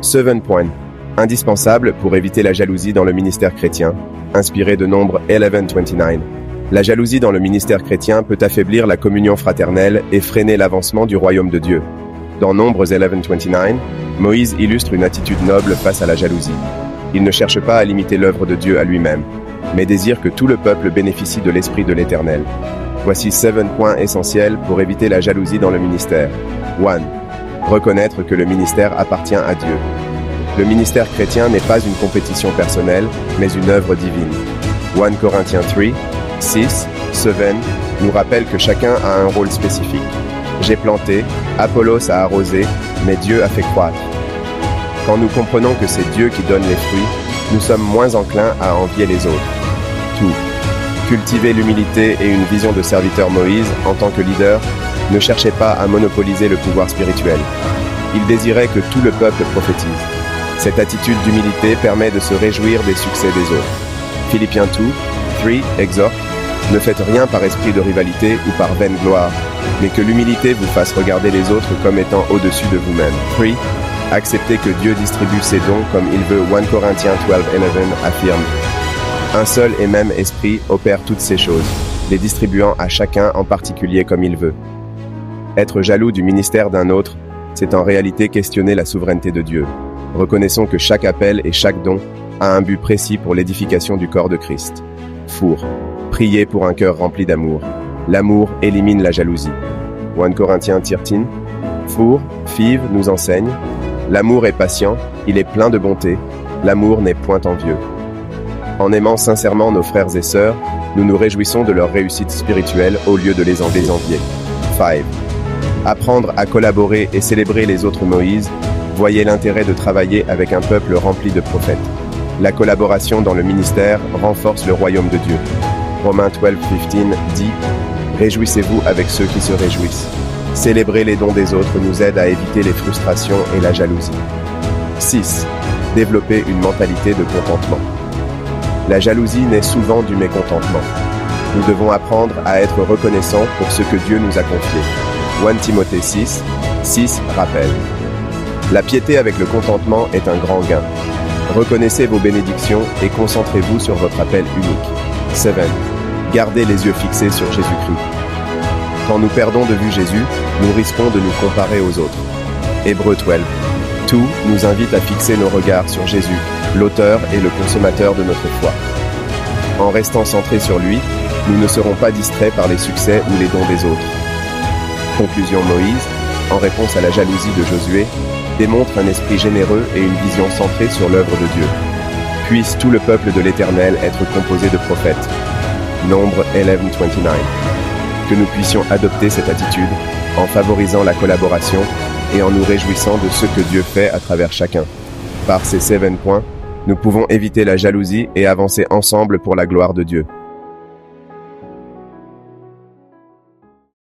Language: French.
7 points. Indispensable pour éviter la jalousie dans le ministère chrétien, inspiré de Nombre 11:29. La jalousie dans le ministère chrétien peut affaiblir la communion fraternelle et freiner l'avancement du royaume de Dieu. Dans Nombres 11:29, Moïse illustre une attitude noble face à la jalousie. Il ne cherche pas à limiter l'œuvre de Dieu à lui-même, mais désire que tout le peuple bénéficie de l'Esprit de l'Éternel. Voici 7 points essentiels pour éviter la jalousie dans le ministère. 1. Reconnaître que le ministère appartient à Dieu. Le ministère chrétien n'est pas une compétition personnelle, mais une œuvre divine. 1 Corinthiens 3, 6, 7 nous rappelle que chacun a un rôle spécifique. J'ai planté, Apollos a arrosé, mais Dieu a fait croître. Quand nous comprenons que c'est Dieu qui donne les fruits, nous sommes moins enclins à envier les autres. Tout. Cultiver l'humilité et une vision de serviteur Moïse en tant que leader, ne cherchez pas à monopoliser le pouvoir spirituel. Il désirait que tout le peuple prophétise. Cette attitude d'humilité permet de se réjouir des succès des autres. Philippiens 2, 3 exhorte, ne faites rien par esprit de rivalité ou par vaine gloire, mais que l'humilité vous fasse regarder les autres comme étant au-dessus de vous-même. 3. Acceptez que Dieu distribue ses dons comme il veut. 1 Corinthiens 12:11 affirme. Un seul et même esprit opère toutes ces choses, les distribuant à chacun en particulier comme il veut. Être jaloux du ministère d'un autre, c'est en réalité questionner la souveraineté de Dieu. Reconnaissons que chaque appel et chaque don a un but précis pour l'édification du corps de Christ. Four. Priez pour un cœur rempli d'amour. L'amour élimine la jalousie. 1 Corinthiens 13. Four, Five nous enseigne. L'amour est patient, il est plein de bonté. L'amour n'est point envieux. En aimant sincèrement nos frères et sœurs, nous nous réjouissons de leur réussite spirituelle au lieu de les envier. 5. Apprendre à collaborer et célébrer les autres Moïse. Voyez l'intérêt de travailler avec un peuple rempli de prophètes. La collaboration dans le ministère renforce le royaume de Dieu. Romains 12:15 dit « Réjouissez-vous avec ceux qui se réjouissent ». Célébrer les dons des autres nous aide à éviter les frustrations et la jalousie. 6. Développer une mentalité de contentement. La jalousie naît souvent du mécontentement. Nous devons apprendre à être reconnaissants pour ce que Dieu nous a confié. 1 Timothée 6, 6 rappelle. La piété avec le contentement est un grand gain. Reconnaissez vos bénédictions et concentrez-vous sur votre appel unique. 7. Gardez les yeux fixés sur Jésus-Christ. Quand nous perdons de vue Jésus, nous risquons de nous comparer aux autres. Hébreux 12. Tout nous invite à fixer nos regards sur Jésus, l'auteur et le consommateur de notre foi. En restant centrés sur lui, nous ne serons pas distraits par les succès ou les dons des autres. Conclusion. Moïse, en réponse à la jalousie de Josué, démontre un esprit généreux et une vision centrée sur l'œuvre de Dieu. Puisse tout le peuple de l'Éternel être composé de prophètes. Nombre 11:29. Que nous puissions adopter cette attitude en favorisant la collaboration et en nous réjouissant de ce que Dieu fait à travers chacun. Par ces 7 points, nous pouvons éviter la jalousie et avancer ensemble pour la gloire de Dieu.